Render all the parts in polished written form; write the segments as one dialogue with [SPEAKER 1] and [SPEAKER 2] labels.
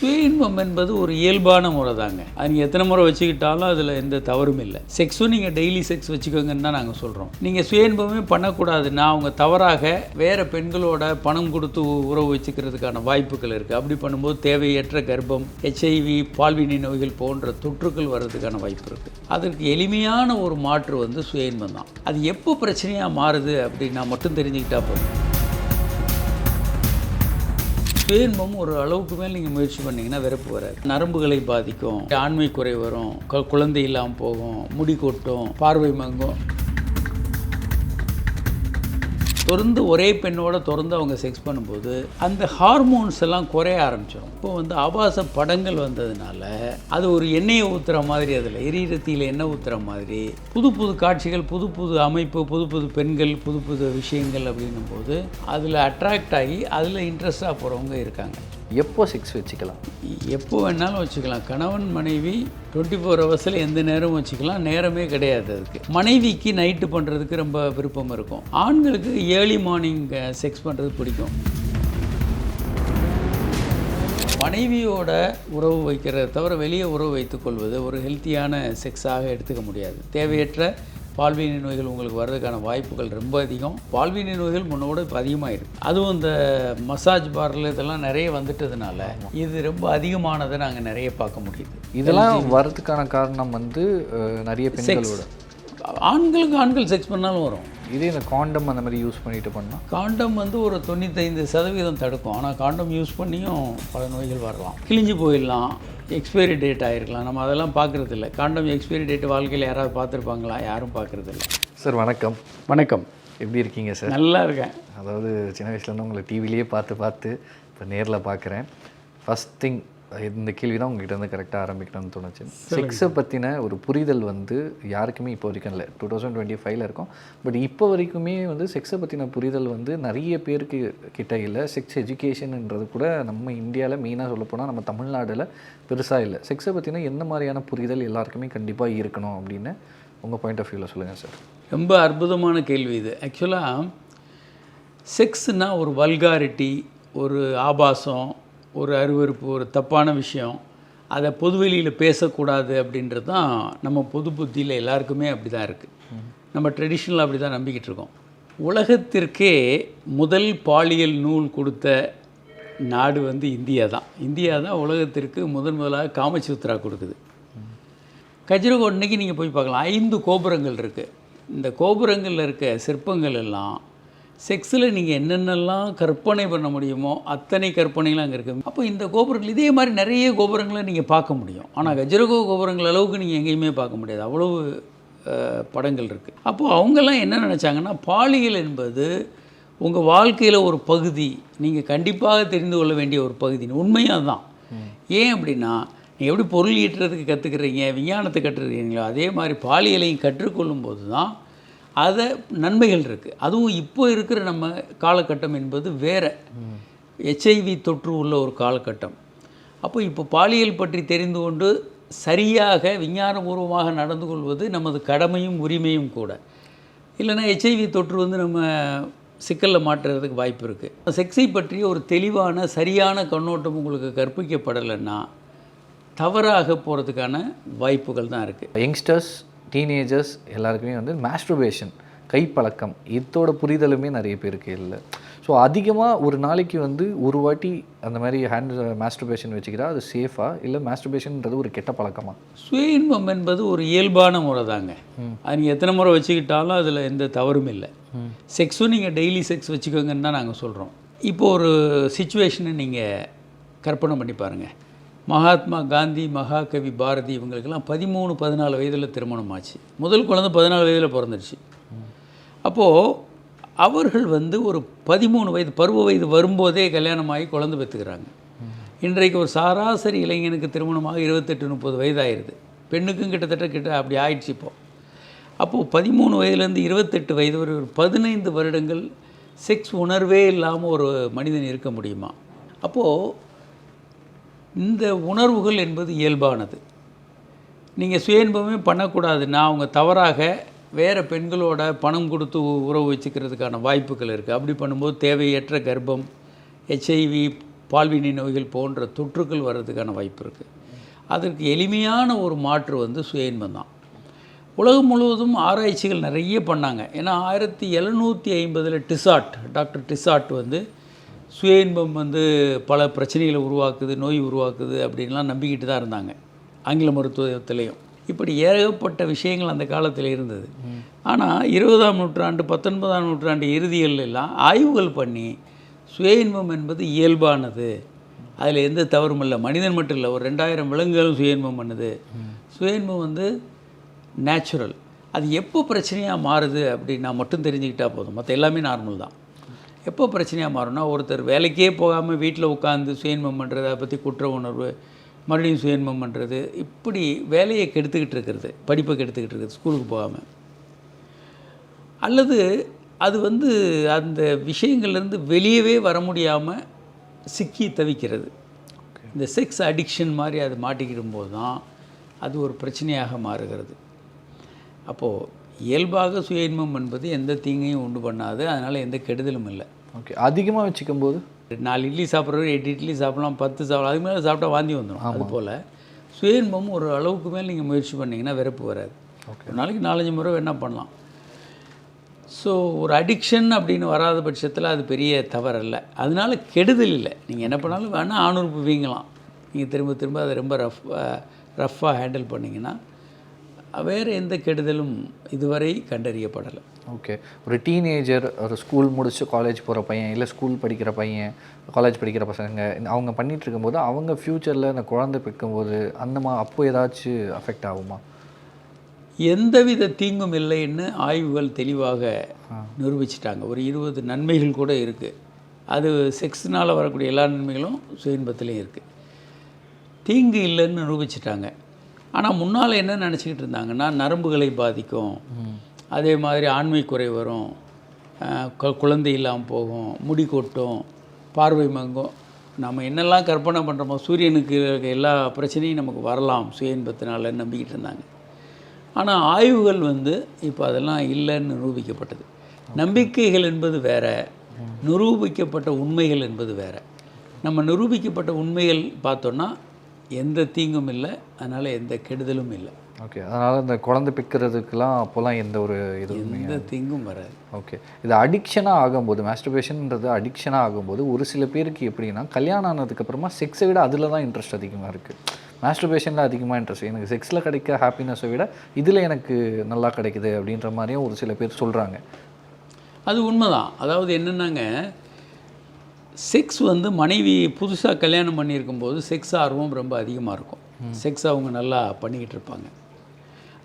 [SPEAKER 1] சுய இன்பம் என்பது ஒரு இயல்பான முறை தாங்க. அது நீங்கள் எத்தனை முறை வச்சுக்கிட்டாலும் அதில் எந்த தவறும் இல்லை. செக்ஸும் நீங்கள் டெய்லி செக்ஸ் வச்சுக்கோங்கன்னு தான் நாங்கள் சொல்கிறோம். நீங்கள் சுய இன்பமே பண்ணக்கூடாதுன்னா அவங்க தவறாக வேறு பெண்களோட பணம் கொடுத்து உறவு வச்சுக்கிறதுக்கான வாய்ப்புகள் இருக்குது. அப்படி பண்ணும்போது தேவையற்ற கர்ப்பம், HIV, பால்வினை நோய்கள் போன்ற தொற்றுக்கள் வர்றதுக்கான வாய்ப்பு இருக்குது. அதற்கு எளிமையான ஒரு மாற்று வந்து சுய இன்பம் தான். அது எப்போ பிரச்சனையாக மாறுது அப்படின்னா மட்டும் தெரிஞ்சுக்கிட்டா போதும். சுய இன்பம் ஒரு அளவுக்கு மேல் நீங்கள் முயற்சி பண்ணிங்கன்னா வெறுப்பு வராது. நரம்புகளை பாதிக்கும், ஆண்மை குறை வரும், குழந்தை இல்லாமல் போகும், முடி கொட்டும், பார்வை மங்கும். தொடர்ந்து ஒரே பெண்ணோட தொடர்ந்து அவங்க செக்ஸ் பண்ணும்போது அந்த ஹார்மோன்ஸ் எல்லாம் குறைய ஆரம்பிச்சிடும். இப்போ வந்து ஆபாச படங்கள் வந்ததுனால அது ஒரு எண்ணெயை ஊற்றுற மாதிரி, அதில் எரியிறத்தியில் எண்ணெய் ஊற்றுற மாதிரி புது புது காட்சிகள், புது புது அமைப்பு, புது புது பெண்கள், புது புது விஷயங்கள் அப்படின்னும் போது அதில் அட்ராக்ட் ஆகி அதில் இன்ட்ரெஸ்டாக போகிறவங்க இருக்காங்க.
[SPEAKER 2] எப்போ செக்ஸ் வச்சுக்கலாம்?
[SPEAKER 1] எப்போ வேணாலும் வச்சுக்கலாம். கணவன் மனைவி 24 ஹவர்ஸில் எந்த நேரமும் வச்சுக்கலாம். நேரமே கிடையாது அதுக்கு. மனைவிக்கு நைட்டு பண்ணுறதுக்கு ரொம்ப விருப்பம் இருக்கும். ஆண்களுக்கு ஏர்லி மார்னிங் செக்ஸ் பண்ணுறது பிடிக்கும். மனைவியோட உறவு வைக்கிறத தவிர வெளியே உறவு வைத்துக்கொள்வது ஒரு ஹெல்த்தியான செக்ஸாக எடுத்துக்க முடியாது. தேவையற்ற பால்வினை நோய்கள் உங்களுக்கு வர்றதுக்கான வாய்ப்புகள் ரொம்ப அதிகம். பால்வினை நோய்கள் முன்னோட இப்போ அதிகமாகிருக்கு. அதுவும் இந்த மசாஜ் பார்ல இதெல்லாம் நிறைய வந்துட்டதுனால இது ரொம்ப அதிகமானதை நாங்கள் நிறைய பார்க்க முடியுது.
[SPEAKER 2] இதெல்லாம் வர்றதுக்கான காரணம் வந்து நிறைய பெண்களோட
[SPEAKER 1] ஆண்கள் செக்ஸ் பண்ணாலும் வரும்.
[SPEAKER 2] இதே இந்த காண்டம் அந்த மாதிரி யூஸ் பண்ணிட்டு பண்ணால்
[SPEAKER 1] காண்டம் வந்து ஒரு 95% தடுக்கும். ஆனால் காண்டம் யூஸ் பண்ணியும் பல நோய்கள் வரலாம். கிழிஞ்சு போயிடலாம், எக்ஸ்பைரி டேட் ஆகிருக்கலாம். நம்ம அதெல்லாம் பார்க்குறதில்ல. காண்டம் எக்ஸ்பைரி டேட் வாழ்க்கையில் யாராவது பார்த்துருப்பாங்களா? யாரும் பார்க்குறதில்ல.
[SPEAKER 2] சார் வணக்கம்.
[SPEAKER 1] வணக்கம்.
[SPEAKER 2] எப்படி இருக்கீங்க சார்?
[SPEAKER 1] நல்லா இருக்கேன்.
[SPEAKER 2] அதாவது சின்ன வயசுலேருந்து உங்களை டிவிலேயே பார்த்து இப்போ நேரில் பார்க்குறேன். ஃபஸ்ட் திங் இந்த கேள்வி தான் உங்ககிட்ட வந்து கரெக்டாக ஆரம்பிக்கணும்னு தோணுச்சு. செக்ஸை பற்றின ஒரு புரிதல் வந்து யாருக்குமே இப்போ வரைக்கும் இல்லை. 2025 இருக்கும். பட் இப்போ வரைக்குமே வந்து செக்ஸை பற்றின புரிதல் வந்து நிறைய பேருக்கு கிட்ட இல்லை. செக்ஸ் எஜுகேஷன்ன்றது கூட நம்ம இந்தியாவில் மெயினாக சொல்லப்போனால் நம்ம தமிழ்நாட்டில் பெருசாக இல்லை. செக்ஸை பற்றின எந்த மாதிரியான புரிதல் எல்லாருக்குமே கண்டிப்பாக இருக்கணும் அப்படின்னு உங்கள் பாயிண்ட் ஆஃப் வியூவில் சொல்லுங்கள் சார்.
[SPEAKER 1] ரொம்ப அற்புதமான கேள்வி இது. ஆக்சுவலாக செக்ஸ்னால் ஒரு வல்காரிட்டி, ஒரு ஆபாசம், ஒரு அருவருப்பு, ஒரு தப்பான விஷயம், அதை பொதுவெளியில் பேசக்கூடாது அப்படின்றது தான் நம்ம பொது புத்தியில் எல்லாருக்குமே அப்படி தான் இருக்குது. நம்ம ட்ரெடிஷ்னலாக அப்படி தான் நம்பிக்கிட்டு இருக்கோம். உலகத்திற்கே முதல் பாலியல் நூல் கொடுத்த நாடு வந்து இந்தியா தான் உலகத்திற்கு முதலாக காமசூத்ரா கொடுக்குது. கஜ்ரகோட் அன்னைக்கு நீங்கள் போய் பார்க்கலாம். 5 கோபுரங்கள் இருக்குது. இந்த கோபுரங்களில் இருக்க சிற்பங்கள் எல்லாம் செக்ஸில் நீங்கள் என்னென்னலாம் கற்பனை பண்ண முடியுமோ அத்தனை கற்பனைகளும் அங்கே இருக்குது. அப்போ இந்த கோபுரங்கள் இதே மாதிரி நிறைய கோபுரங்களை நீங்கள் பார்க்க முடியும். ஆனால் கஜ்ரகோ கோபுரங்கள் அளவுக்கு நீங்கள் எங்கேயுமே பார்க்க முடியாது. அவ்வளவு படங்கள் இருக்குது. அப்போது அவங்கெல்லாம் என்ன நினச்சாங்கன்னா, பாலியல் என்பது உங்கள் வாழ்க்கையில் ஒரு பகுதி, நீங்கள் கண்டிப்பாக தெரிந்து கொள்ள வேண்டிய ஒரு பகுதி. உண்மையாக தான். ஏன் அப்படின்னா, நீங்கள் எப்படி பொருள் ஈட்டுறதுக்கு கற்றுக்குறீங்க, விஞ்ஞானத்தை கற்றுக்கிறீங்களோ அதே மாதிரி பாலியலையும் கற்றுக்கொள்ளும் போது தான் அதை நன்மைகள் இருக்குது. அதுவும் இப்போ இருக்கிற நம்ம காலகட்டம் என்பது வேறு. HIV தொற்று உள்ள ஒரு காலகட்டம். அப்போ இப்போ பாலியல் பற்றி தெரிந்து கொண்டு சரியாக விஞ்ஞானபூர்வமாக நடந்து கொள்வது நமது கடமையும் உரிமையும் கூட. இல்லைன்னா HIV தொற்று வந்து நம்ம சிக்கலில் மாற்றுறதுக்கு வாய்ப்பு இருக்குது. செக்ஸை பற்றிய ஒரு தெளிவான சரியான கண்ணோட்டம் உங்களுக்கு கற்பிக்கப்படலைன்னா தவறாக போகிறதுக்கான வாய்ப்புகள் தான் இருக்குது.
[SPEAKER 2] யங்ஸ்டர்ஸ், டீனேஜர்ஸ் எல்லாருக்குமே வந்து மாஸ்டர்பேஷன், கைப்பழக்கம், இதோட புரிதலுமே நிறைய பேருக்கு இல்லை. ஸோ அதிகமாக ஒரு நாளைக்கு வந்து ஒரு வாட்டி அந்த மாதிரி மாஸ்டர்பேஷன் வச்சுக்கிறா அது சேஃபாக, இல்லை மாஸ்டர்பேஷன்ன்றது ஒரு கெட்ட பழக்கமா?
[SPEAKER 1] சுய இன்பம் என்பது ஒரு இயல்பான முறை தாங்க. அது நீங்கள் எத்தனை முறை வச்சுக்கிட்டாலும் அதில் எந்த தவறும் இல்லை. செக்ஸும் நீங்கள் டெய்லி செக்ஸ் வச்சுக்கோங்கன்னு தான் நாங்கள் சொல்கிறோம். இப்போது ஒரு சிச்சுவேஷனை நீங்கள் கற்பனை பண்ணி பாருங்கள். மகாத்மா காந்தி, மகாகவி பாரதி இவங்களுக்கெல்லாம் 13-14 வயதில் திருமணம் ஆச்சு. முதல் குழந்தை 14 வயதில் பிறந்துடுச்சு. அப்போது அவர்கள் வந்து ஒரு 13 வயது பருவ வயது வரும்போதே கல்யாணமாகி குழந்தை பெற்றுக்கிறாங்க. இன்றைக்கு ஒரு சராசரி இளைஞனுக்கு திருமணமாக 28-30 வயது ஆயிடுது. பெண்ணுக்கும் கிட்டத்தட்ட அப்படி ஆயிடுச்சு இப்போது. அப்போது 13 வயதுலேருந்து 28 வயது ஒரு 15 வருடங்கள் செக்ஸ் உணர்வே இல்லாமல் ஒரு மனிதன் இருக்க முடியுமா? அப்போது இந்த உணர்வுகள் என்பது இயல்பானது. நீங்கள் சுய இன்பமே பண்ணக்கூடாதுன்னா அவங்க தவறாக வேறு பெண்களோட பணம் கொடுத்து உறவு வச்சுக்கிறதுக்கான வாய்ப்புகள் இருக்குது. அப்படி பண்ணும்போது தேவையற்ற கர்ப்பம், HIV, பால்வினை நோய்கள் போன்ற தொற்றுக்கள் வர்றதுக்கான வாய்ப்பு இருக்குது. அதற்கு எளிமையான ஒரு மாற்று வந்து சுய இன்பம் தான். உலகம் முழுவதும் ஆராய்ச்சிகள் நிறைய பண்ணாங்க. ஏன்னா 1750 டாக்டர் டிசாட் வந்து சுய இன்பம் வந்து பல பிரச்சனைகளை உருவாக்குது, நோய் உருவாக்குது அப்படின்லாம் நம்பிக்கிட்டு தான் இருந்தாங்க, ஆங்கில மருத்துவத்திலையும். இப்படி ஏகப்பட்ட விஷயங்கள் அந்த காலத்தில் இருந்தது. ஆனால் 20ஆம் நூற்றாண்டு 19ஆம் நூற்றாண்டு இறுதிகளெல்லாம் ஆய்வுகள் பண்ணி சுய இன்பம் என்பது இயல்பானது, அதில் எந்த தவறும் இல்லை. மனிதன் மட்டும் இல்லை, ஒரு 2000 விலங்குகளும் சுய இன்பம் பண்ணுது. சுய இன்பம் வந்து நேச்சுரல். அது எப்போ பிரச்சனையாக மாறுது அப்படின்னா மட்டும் தெரிஞ்சுக்கிட்டால் போதும், மற்ற எல்லாமே நார்மல் தான். எப்போ பிரச்சனையாக மாறும்னா, ஒருத்தர் வேலைக்கே போகாமல் வீட்டில் உட்காந்து சுய இன்பம் பண்ணுறது, அதை பற்றி குற்ற உணர்வு, மறுபடியும் சுய இன்பம் பண்ணுறது, இப்படி வேலையை கெடுத்துக்கிட்டு இருக்கிறது, படிப்பை கெடுத்துக்கிட்டு இருக்கிறது, ஸ்கூலுக்கு போகாமல். அல்லது அது வந்து அந்த விஷயங்கள்லேருந்து வெளியவே வர முடியாமல் சிக்கி தவிக்கிறது. இந்த செக்ஸ் அடிக்ஷன் மாதிரி அது மாட்டிக்கிடும் போது தான் அது ஒரு பிரச்சனையாக மாறுகிறது. அப்போது இயல்பாக சுய இன்பம் என்பது எந்த தீங்கையும் உண்டு பண்ணாது, அதனால் எந்த கெடுதலும் இல்லை.
[SPEAKER 2] ஓகே. அதிகமாக வச்சுக்கும் போது
[SPEAKER 1] 4 இட்லி சாப்பிட்றவர் 8 இட்லி சாப்பிட்லாம், 10 சாப்பிடலாம், அதுக்கு மேலே சாப்பிட்டா வாந்தி வந்துடும். அதுபோல் சுய இன்பம் ஒரு அளவுக்கு மேலே நீங்கள் முயற்சி பண்ணிங்கன்னா வெறுப்பு வராது. ஒரு நாளைக்கு 4-5 முறை வேணால் பண்ணலாம். ஸோ ஒரு அடிக்ஷன் அப்படின்னு வராத பட்சத்தில் அது பெரிய தவறல்ல, அதனால கெடுதல் இல்லை. நீங்கள் என்ன பண்ணாலும் வேணால் ஆணுறுப்பு வீங்கலாம், நீங்கள் திரும்ப திரும்ப அதை ரொம்ப ரஃப்பாக ஹேண்டில் பண்ணிங்கன்னா வேறு எந்த கெடுதலும் இதுவரை கண்டறியப்படலை.
[SPEAKER 2] ஓகே. ஒரு டீனேஜர், ஒரு ஸ்கூல் முடிச்சு காலேஜ் போகிற பையன், இல்லை ஸ்கூல் படிக்கிற பையன், காலேஜ் படிக்கிற பசங்க, அவங்க பண்ணிகிட்டு இருக்கும்போது அவங்க ஃப்யூச்சரில் இந்த குழந்தை பெக்கும்போது அப்போ ஏதாச்சும் அஃபெக்ட் ஆகுமா?
[SPEAKER 1] எந்தவித தீங்கும் இல்லைன்னு ஆய்வுகள் தெளிவாக நிரூபிச்சிட்டாங்க. ஒரு 20 நன்மைகள் கூட இருக்குது. அது செக்ஸ்னால் வரக்கூடிய எல்லா நன்மைகளும் சுய இன்பத்துலேயும் இருக்குது. தீங்கு இல்லைன்னு நிரூபிச்சிட்டாங்க. ஆனால் முன்னால் என்ன நினச்சிக்கிட்டு இருந்தாங்கன்னா, நரம்புகளை பாதிக்கும், அதே மாதிரி ஆண்மை குறை வரும், குழந்தை இல்லாமல் போகும், முடி கொட்டும், பார்வை மங்கும், நம்ம என்னெல்லாம் கற்பனை பண்ணுறோமோ சூரியனுக்கு எல்லா பிரச்சனையும் நமக்கு வரலாம் சுய இன்பத்தினால நம்பிக்கிட்டு இருந்தாங்க. ஆனால் ஆய்வுகள் வந்து இப்போ அதெல்லாம் இல்லைன்னு நிரூபிக்கப்பட்டது. நம்பிக்கைகள் என்பது வேறு, நிரூபிக்கப்பட்ட உண்மைகள் என்பது வேறு. நம்ம நிரூபிக்கப்பட்ட உண்மைகள் பார்த்தோன்னா எந்த தீங்கும் இல்லை, அதனால் எந்த கெடுதலும் இல்லை.
[SPEAKER 2] ஓகே. அதனால் இந்த குழந்தை பிக்கிறதுக்கெலாம் அப்போல்லாம் எந்த ஒரு
[SPEAKER 1] எந்த தீங்கும் வராது.
[SPEAKER 2] ஓகே. இது அடிக்ஷனாக ஆகும்போது, மாஸ்டர்பேஷன்ன்றது அடிக்ஷனாக ஆகும்போது ஒரு சில பேருக்கு எப்படின்னா, கல்யாணம் ஆனதுக்கப்புறமா செக்ஸை விட அதில் தான் இன்ட்ரெஸ்ட் அதிகமாக இருக்குது. மாஸ்டர்பேஷனில் அதிகமாக இன்ட்ரெஸ்ட், எனக்கு செக்ஸில் கிடைக்க ஹாப்பினஸை விட இதில் எனக்கு நல்லா கிடைக்குது அப்படின்ற மாதிரியும் ஒரு சில பேர் சொல்கிறாங்க.
[SPEAKER 1] அது உண்மைதான். அதாவது என்னென்னாங்க, செக்ஸ் வந்து மனைவி புதுசாக கல்யாணம் பண்ணியிருக்கும்போது செக்ஸ் ஆர்வம் ரொம்ப அதிகமாக இருக்கும். செக்ஸ் அவங்க நல்லா பண்ணிக்கிட்டு இருப்பாங்க.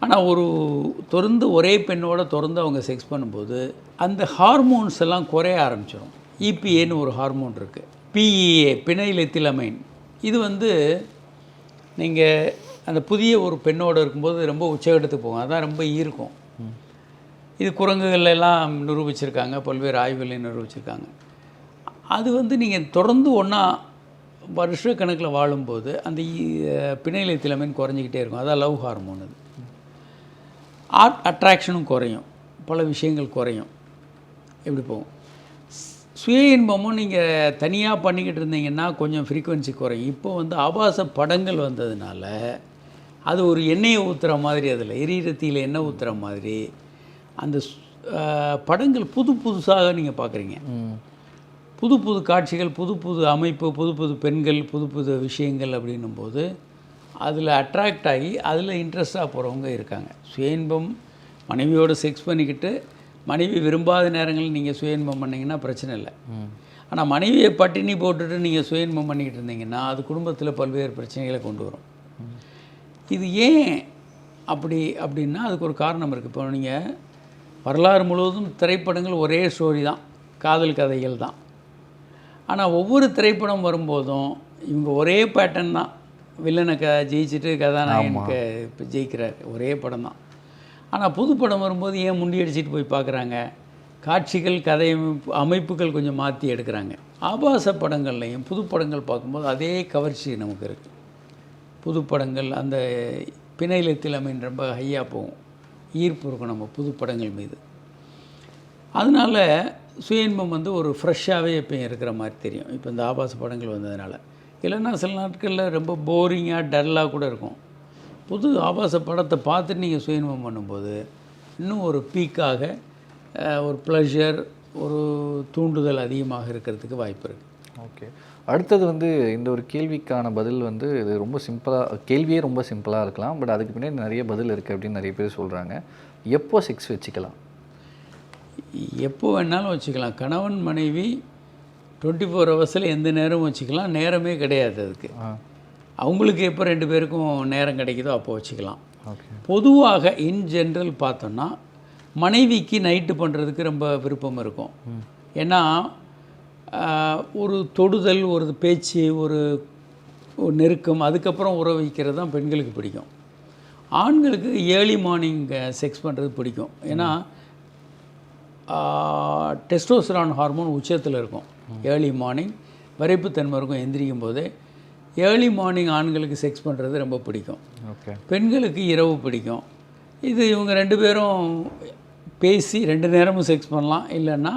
[SPEAKER 1] ஆனால் தொடர்ந்து ஒரே பெண்ணோட தொடர்ந்து அவங்க செக்ஸ் பண்ணும்போது அந்த ஹார்மோன்ஸ் எல்லாம் குறைய ஆரம்பிச்சிடும். இபிஏன்னு ஒரு ஹார்மோன் இருக்குது, பிஇஏ, பினைல் எத்திலமைன். இது வந்து நீங்கள் அந்த புதிய ஒரு பெண்ணோடு இருக்கும்போது ரொம்ப உச்சகட்டத்துக்கு போகும், அதான் ரொம்ப ஈர்க்கும். இது குரங்குகளெல்லாம் நிரூபிச்சிருக்காங்க, பல்வேறு ஆய்வுகளையும் நிரூபிச்சிருக்காங்க. அது வந்து நீங்கள் தொடர்ந்து ஒன்றா வருஷக்கணக்கில் வாழும்போது அந்த பிணையிலை திலமைன்னு குறைஞ்சிக்கிட்டே இருக்கும். அதான் லவ் ஹார்மோன். அது அட்ராக்ஷனும் குறையும், பல விஷயங்கள் குறையும், எப்படி போகும். சுய இன்பமும் நீங்கள் தனியாக பண்ணிக்கிட்டு இருந்தீங்கன்னா கொஞ்சம் ஃப்ரீக்குவென்சி குறையும். இப்போ வந்து ஆபாச படங்கள் வந்ததுனால அது ஒரு எண்ணெயை ஊற்றுற மாதிரி, அதில் எரியிறத்தியில் எண்ணெய் ஊற்றுற மாதிரி அந்த படங்கள் புதுசாக நீங்கள் பார்க்குறீங்க. புது காட்சிகள், புது அமைப்பு, புது பெண்கள், புது விஷயங்கள் அப்படின்னும்போது அதில் அட்ராக்ட் ஆகி அதில் இன்ட்ரெஸ்டாக போகிறவங்க இருக்காங்க. சுய இன்பம் மனைவியோடு செக்ஸ் பண்ணிக்கிட்டு மனைவி விரும்பாத நேரங்களில் நீங்கள் சுய இன்பம் பண்ணிங்கன்னா பிரச்சனை இல்லை. ஆனால் மனைவியை பட்டினி போட்டுட்டு நீங்கள் சுய இன்பம் பண்ணிக்கிட்டு இருந்தீங்கன்னா அது குடும்பத்தில் பல்வேறு பிரச்சனைகளை கொண்டு வரும். இது ஏன் அப்படின்னா அதுக்கு ஒரு காரணம் இருக்குது. இப்போ நீங்கள் வரலாறு முழுவதும் திரைப்படங்கள் ஒரே ஸ்டோரி தான், காதல் கதைகள் தான். ஆனால் ஒவ்வொரு திரைப்படம் வரும்போதும் இவங்க ஒரே பேட்டர்ன் தான், வில்லனை ஜெயிச்சுட்டு கதாநாயகனுக்கு இப்போ ஜெயிக்கிறார், ஒரே படம் தான். ஆனால் புது படம் வரும்போது ஏன் முண்டி அடிச்சுட்டு போய் பார்க்குறாங்க, காட்சிகள், கதை அமைப்புகள் கொஞ்சம் மாற்றி எடுக்கிறாங்க. ஆபாச படங்கள்லையும் புது படங்கள் பார்க்கும்போது அதே கவர்ச்சி நமக்கு இருக்குது. புது படங்கள் அந்த பிணையிலத்தில் அமைன் ரொம்ப ஹையாக போகும், ஈர்ப்பு இருக்கும் நம்ம புது படங்கள் மீது. அதனால் சுய இன்பம் வந்து ஒரு ஃப்ரெஷ்ஷாகவே எப்பயும் இருக்கிற மாதிரி தெரியும் இப்போ இந்த ஆபாச படங்கள் வந்ததுனால. இல்லைன்னா சில நாட்களில் ரொம்ப போரிங்காக டல்லாக கூட இருக்கும். புது ஆபாச படத்தை பார்த்துட்டு நீங்கள் சுய இன்பம் பண்ணும்போது இன்னும் ஒரு பீக்காக ஒரு ப்ளஷர், ஒரு தூண்டுதல் அதிகமாக இருக்கிறதுக்கு வாய்ப்பு இருக்குது.
[SPEAKER 2] ஓகே. அடுத்தது வந்து இந்த ஒரு கேள்விக்கான பதில் வந்து இது ரொம்ப சிம்பிளாக, கேள்வியே ரொம்ப சிம்பிளாக இருக்கலாம், பட் அதுக்கு பின்னாடி நிறைய பதில் இருக்குது அப்படின்னு நிறைய பேர் சொல்கிறாங்க. எப்போ செக்ஸ் வச்சுக்கலாம்?
[SPEAKER 1] எப்போ வேணாலும் வச்சுக்கலாம். கணவன் மனைவி 24 ஹவர்ஸில் எந்த நேரமும் வச்சுக்கலாம். நேரமே கிடையாது அதுக்கு. அவங்களுக்கு எப்போ 2 பேருக்கும் நேரம் கிடைக்குதோ அப்போ வச்சுக்கலாம்.
[SPEAKER 2] ஓகே.
[SPEAKER 1] பொதுவாக இன் ஜென்ரல் பார்த்தோன்னா மனைவிக்கு நைட்டு பண்ணுறதுக்கு ரொம்ப விருப்பம் இருக்கும். ஏன்னா ஒரு தொடுதல், ஒரு பேச்சு, ஒரு நெருக்கம், அதுக்கப்புறம் உறவு வைக்கிறது தான் பெண்களுக்கு பிடிக்கும். ஆண்களுக்கு ஏர்லி மார்னிங் செக்ஸ் பண்ணுறது பிடிக்கும். ஏன்னா டெஸ்டோஸ்டெரான் ஹார்மோன் உச்சத்தில் இருக்கும். ஏர்லி மார்னிங் விரைப்புத்தன்மை இருக்கும். எந்திரிக்கும் போதே ஏர்லி மார்னிங் ஆண்களுக்கு செக்ஸ் பண்ணுறது ரொம்ப பிடிக்கும்.
[SPEAKER 2] ஓகே. பெண்களுக்கு
[SPEAKER 1] இரவு பிடிக்கும். இது இவங்க 2 பேரும் பேசி 2 நேரமும் செக்ஸ் பண்ணலாம். இல்லைன்னா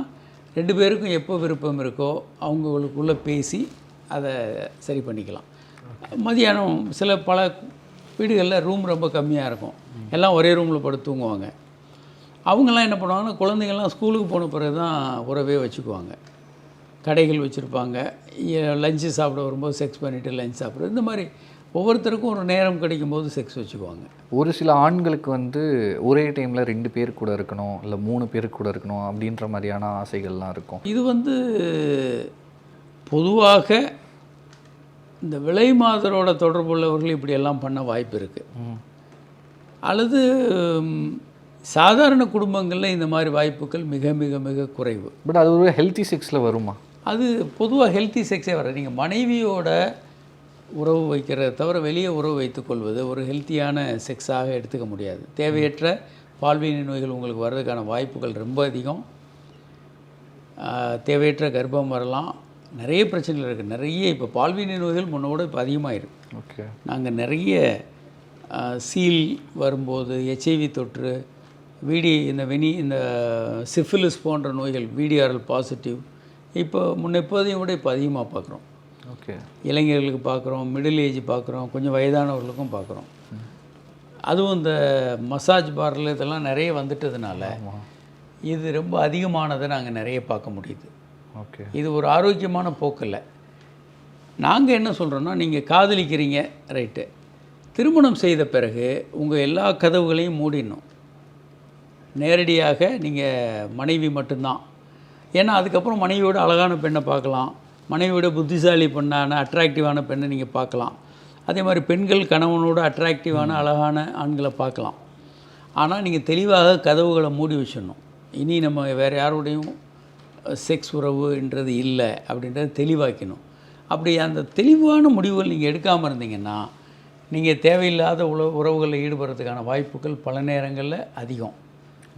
[SPEAKER 1] 2 பேருக்கும் எப்போ விருப்பம் இருக்கோ அவங்களுக்குள்ளே பேசி அதை சரி பண்ணிக்கலாம். மதியானம் பல வீடுகளில் ரூம் ரொம்ப கம்மியாக இருக்கும். எல்லாம் ஒரே ரூமில் படுத்து தூங்குவாங்க. அவங்கெல்லாம் என்ன பண்ணுவாங்கன்னா, குழந்தைங்கள்லாம் ஸ்கூலுக்கு போன பிறகு தான் உறவே வச்சுக்குவாங்க. கடைகள் வச்சுருப்பாங்க. லஞ்சு சாப்பிட வரும்போது செக்ஸ் பண்ணிவிட்டு லஞ்ச் சாப்பிட்றது, இந்த மாதிரி ஒவ்வொருத்தருக்கும் ஒரு நேரம் கிடைக்கும்போது செக்ஸ் வச்சுக்குவாங்க.
[SPEAKER 2] ஒரு சில ஆண்களுக்கு வந்து ஒரே டைமில் 2 பேர் கூட இருக்கணும், இல்லை 3 பேர் கூட இருக்கணும் அப்படின்ற மாதிரியான ஆசைகள்லாம் இருக்கும்.
[SPEAKER 1] இது வந்து பொதுவாக இந்த விலை மாதரோட தொடர்புள்ளவர்கள் இப்படியெல்லாம் பண்ண வாய்ப்பு இருக்குது. அல்லது சாதாரண குடும்பங்களில் இந்த மாதிரி வாய்ப்புகள் மிக மிக மிக குறைவு.
[SPEAKER 2] பட் அது ஒரு ஹெல்த்தி செக்ஸில் வருமா?
[SPEAKER 1] அது பொதுவாக ஹெல்த்தி செக்ஸே வர. நீங்கள் மனைவியோட உறவு வைக்கிறத தவிர வெளியே உறவு வைத்துக்கொள்வது ஒரு ஹெல்த்தியான செக்ஸாக எடுத்துக்க முடியாது. தேவையற்ற பால்வினை நோய்கள் உங்களுக்கு வர்றதுக்கான வாய்ப்புகள் ரொம்ப அதிகம். தேவையற்ற கர்ப்பம் வரலாம். நிறைய பிரச்சனைகள் இருக்குது. நிறைய இப்போ பால்வினை நோய்கள் முன்னோட இப்போ அதிகமாக இருக்குது.
[SPEAKER 2] ஓகே.
[SPEAKER 1] நாங்கள் நிறைய சீல் வரும்போது, HIV தொற்று, இந்த சிஃபிலிஸ் போன்ற நோய்கள், VDRL பாசிட்டிவ் இப்போ முன்னெப்போதையும் விட இப்போ அதிகமாக பார்க்குறோம்.
[SPEAKER 2] ஓகே.
[SPEAKER 1] இளைஞர்களுக்கு பார்க்குறோம், மிடில் ஏஜ் பார்க்குறோம், கொஞ்சம் வயதானவர்களுக்கும் பார்க்குறோம். அதுவும் இந்த மசாஜ் பார்ல இதெல்லாம் நிறைய வந்துட்டதுனால இது ரொம்ப அதிகமானதை நாங்கள் நிறைய பார்க்க முடியுது.
[SPEAKER 2] ஓகே.
[SPEAKER 1] இது ஒரு ஆரோக்கியமான போக்கில்லை. நாங்கள் என்ன சொல்கிறோன்னா, நீங்கள் காதலிக்கிறீங்க, ரைட்டு, திருமணம் செய்த பிறகு உங்கள் எல்லா கதவுகளையும் மூடிடணும். நேரடியாக நீங்கள் மனைவி மட்டும்தான். ஏன்னா அதுக்கப்புறம் மனைவியோட அழகான பெண்ணை பார்க்கலாம், மனைவியோட புத்திசாலி பெண்ணான அட்ராக்டிவான பெண்ணை நீங்கள் பார்க்கலாம். அதே மாதிரி பெண்கள் கணவனோட அட்ராக்டிவான அழகான ஆண்களை பார்க்கலாம். ஆனால் நீங்கள் தெளிவாக கதவுகளை மூடி வச்சிடணும். இனி நம்ம வேறு யாரோடையும் செக்ஸ் உறவுன்றது இல்லை அப்படின்றத தெளிவாக்கணும். அப்படி அந்த தெளிவான முடிவுகள் நீங்கள் எடுக்காமல் இருந்தீங்கன்னா நீங்கள் தேவையில்லாத உறவுகளில் ஈடுபடுறதுக்கான வாய்ப்புகள் பல நேரங்களில் அதிகம்.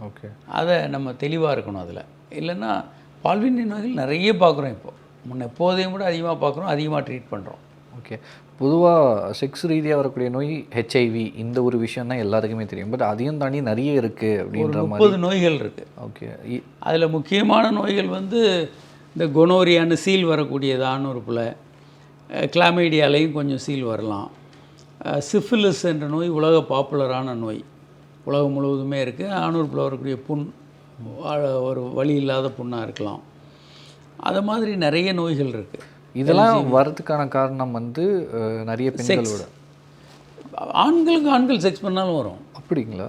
[SPEAKER 2] ஓகே.
[SPEAKER 1] அதை நம்ம தெளிவாக இருக்கணும். அதில் இல்லைன்னா பால்வினை நோய்கள் நிறைய பார்க்குறோம். இப்போ எப்போதையும் கூட அதிகமாக பார்க்குறோம், அதிகமாக ட்ரீட் பண்ணுறோம்.
[SPEAKER 2] ஓகே. பொதுவாக செக்ஸ் ரீதியாக வரக்கூடிய நோய் HIV, இந்த ஒரு விஷயம் தான் எல்லாருக்குமே தெரியும். பட் அதையும் தாண்டி நிறைய இருக்குது அப்படின்ற மாதிரி
[SPEAKER 1] 30 நோய்கள் இருக்குது.
[SPEAKER 2] ஓகே.
[SPEAKER 1] அதில் முக்கியமான நோய்கள் வந்து இந்த கொனோரியான்னு சீல் வரக்கூடியதான ஒரு பிள்ளை, கிளாமைடியாலையும் கொஞ்சம் சீல் வரலாம். சிஃபிலிஸ் என்ற நோய் உலக பாப்புலரான நோய், உலகம் முழுவதுமே இருக்குது. ஆணூர்பில் வரக்கூடிய புண் ஒரு வலி இல்லாத புண்ணாக இருக்கலாம். அது மாதிரி நிறைய நோய்கள் இருக்குது.
[SPEAKER 2] இதெல்லாம் வரதுக்கான காரணம் வந்து நிறைய பெண்களோட,
[SPEAKER 1] ஆண்களுக்கு ஆண்கள் செக்ஸ் பண்ணாலும் வரும்.
[SPEAKER 2] அப்படிங்களா?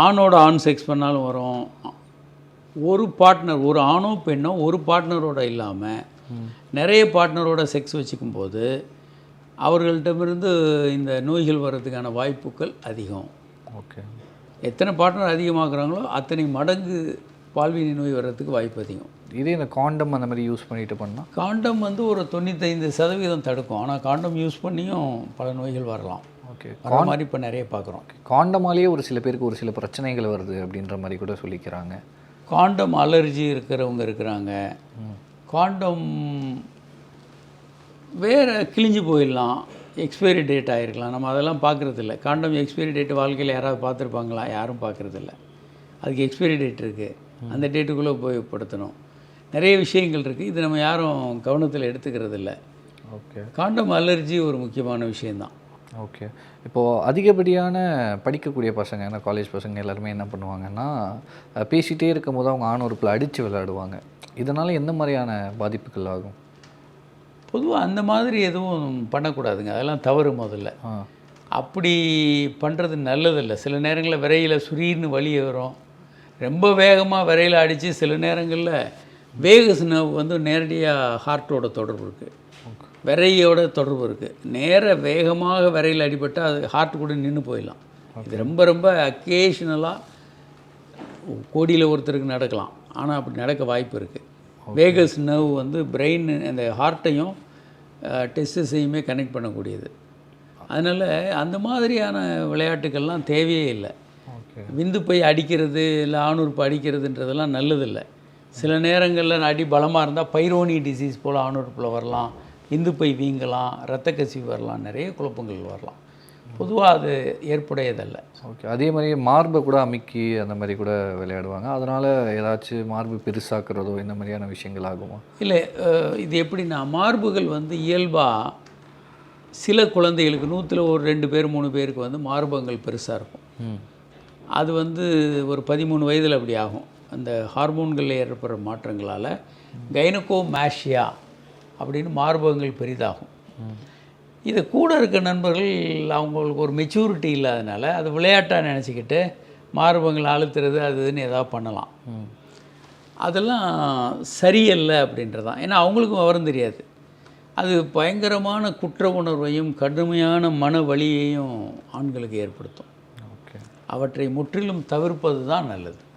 [SPEAKER 1] ஆணோட ஆண் செக்ஸ் பண்ணாலும் வரும். ஒரு பார்ட்னர், ஒரு ஆணோ பெண்ணோ ஒரு பார்ட்னரோட இல்லாமல் நிறைய பார்ட்னரோட செக்ஸ் வச்சுக்கும்போது அவர்கள்ட்டமிருந்து இந்த நோய்கள் வர்றதுக்கான வாய்ப்புகள் அதிகம்.
[SPEAKER 2] ஓகே.
[SPEAKER 1] எத்தனை பார்ட்னர் அதிகமாக்குறாங்களோ அத்தனை மடங்கு பால்வினை நோய் வர்றதுக்கு வாய்ப்பு அதிகம்.
[SPEAKER 2] இதே இந்த காண்டம் அந்த மாதிரி யூஸ் பண்ணிட்டு பண்ணால்,
[SPEAKER 1] காண்டம் வந்து ஒரு 95% தடுக்கும். ஆனால் காண்டம் யூஸ் பண்ணியும் பல நோய்கள் வரலாம்.
[SPEAKER 2] ஓகே.
[SPEAKER 1] வர மாதிரி இப்போ நிறைய பார்க்குறோம்.
[SPEAKER 2] காண்டமாலேயே ஒரு சில பேருக்கு ஒரு சில பிரச்சனைகள் வருது அப்படின்ற மாதிரி கூட சொல்லிக்கிறாங்க.
[SPEAKER 1] காண்டம் அலர்ஜி இருக்கிறவங்க இருக்கிறாங்க. காண்டம் வேறு கிழிஞ்சு போயிடலாம், எக்ஸ்பைரி டேட் ஆகிருக்கலாம். நம்ம அதெல்லாம் பார்க்குறதில்ல. காண்டம் எக்ஸ்பைரி டேட் வாழ்க்கையில் யாராவது பார்த்துருப்பாங்களா? யாரும் பார்க்குறதில்ல. அதுக்கு எக்ஸ்பைரி டேட் இருக்குது, அந்த டேட்டுக்குள்ளே உபயோகப்படுத்தணும். நிறைய விஷயங்கள் இருக்குது. இது நம்ம யாரும் கவனத்தில் எடுத்துக்கிறது இல்லை.
[SPEAKER 2] ஓகே.
[SPEAKER 1] காண்டம் அலர்ஜி ஒரு முக்கியமான விஷயந்தான்.
[SPEAKER 2] ஓகே. இப்போது அதிகப்படியான படிக்கக்கூடிய பசங்க, ஏன்னா காலேஜ் பசங்க எல்லாருமே என்ன பண்ணுவாங்கன்னா, பேசிகிட்டே இருக்கும்போது அவங்க ஆணுறுப்பில் அடித்து விளையாடுவாங்க. இதனால் எந்த மாதிரியான பாதிப்புகள் ஆகும்?
[SPEAKER 1] பொதுவாக அந்த மாதிரி எதுவும் பண்ணக்கூடாதுங்க. அதெல்லாம் தவறு முதல்ல. அப்படி பண்ணுறது நல்லதில்லை. சில நேரங்களில் விரையில் சுரீர்னு வலி வரும். ரொம்ப வேகமாக விரையில் அடித்து சில நேரங்களில் வேகஸ் நர்வ் வந்து நேரடியாக ஹார்ட்டோட தொடர்பு இருக்குது, விரையோட தொடர்பு இருக்குது. நேர வேகமாக விரையில் அடிபட்டால் அது ஹார்ட் கூட நின்று போயிடலாம். இது ரொம்ப ரொம்ப அக்கேஷனலாக கோடியில் ஒருத்தருக்கு நடக்கலாம். ஆனால் அப்படி நடக்க வாய்ப்பு இருக்குது. வேகஸ் நர்வ் வந்து பிரெயின் அந்த ஹார்ட்டையும் டெஸ்டஸையுமே கனெக்ட் பண்ணக்கூடியது. அதனால் அந்த மாதிரியான விளையாட்டுக்கள்லாம் தேவையே இல்லை. விந்து போய் அடிக்கிறது இல்லை ஆணுறுப்பு அடிக்கிறதுன்றதெல்லாம் நல்லதில்லை. சில நேரங்களில் அடி பலமாக இருந்தால் பைரோனி டிசீஸ் போல் ஆணுறுப்பில் வரலாம், விந்து பை வீங்கலாம், இரத்த கசிவு வரலாம், நிறைய குழப்பங்கள் வரலாம். பொதுவாக அது ஏற்புடையதல்ல.
[SPEAKER 2] ஓகே. அதே மாதிரி மார்பை கூட அமுக்கி அந்த மாதிரி கூட விளையாடுவாங்க. அதனால் ஏதாச்சும் மார்பு பெருசாக்குறதோ இந்த மாதிரியான விஷயங்கள் ஆகுமா?
[SPEAKER 1] இல்லை, இது எப்படின்னா மார்புகள் வந்து இயல்பாக சில குழந்தைகளுக்கு 100ல் ஒரு 2 பேர் 3 பேருக்கு வந்து மார்பகங்கள் பெருசாக இருக்கும். அது வந்து ஒரு 13 வயதில் அப்படி ஆகும். அந்த ஹார்மோன்களில் ஏற்படுற மாற்றங்களால் கைனகோமாஷியா அப்படின்னு மார்பகங்கள் பெரிதாகும். இது கூட இருக்க நண்பர்கள் அவங்களுக்கு ஒரு மெச்சூரிட்டி இல்லாதனால அது விளையாட்டாக நினச்சிக்கிட்டு மார்பகங்களை அழுத்துறது அதுன்னு ஏதாவது பண்ணலாம். அதெல்லாம் சரியல்ல அப்படின்றதான். ஏன்னா அவங்களுக்கும் விவரம் தெரியாது. அது பயங்கரமான குற்ற உணர்வையும் கடுமையான மன வலியையும் ஆண்களுக்கு ஏற்படுத்தும். அவற்றை முற்றிலும் தவிர்ப்பது தான் நல்லது.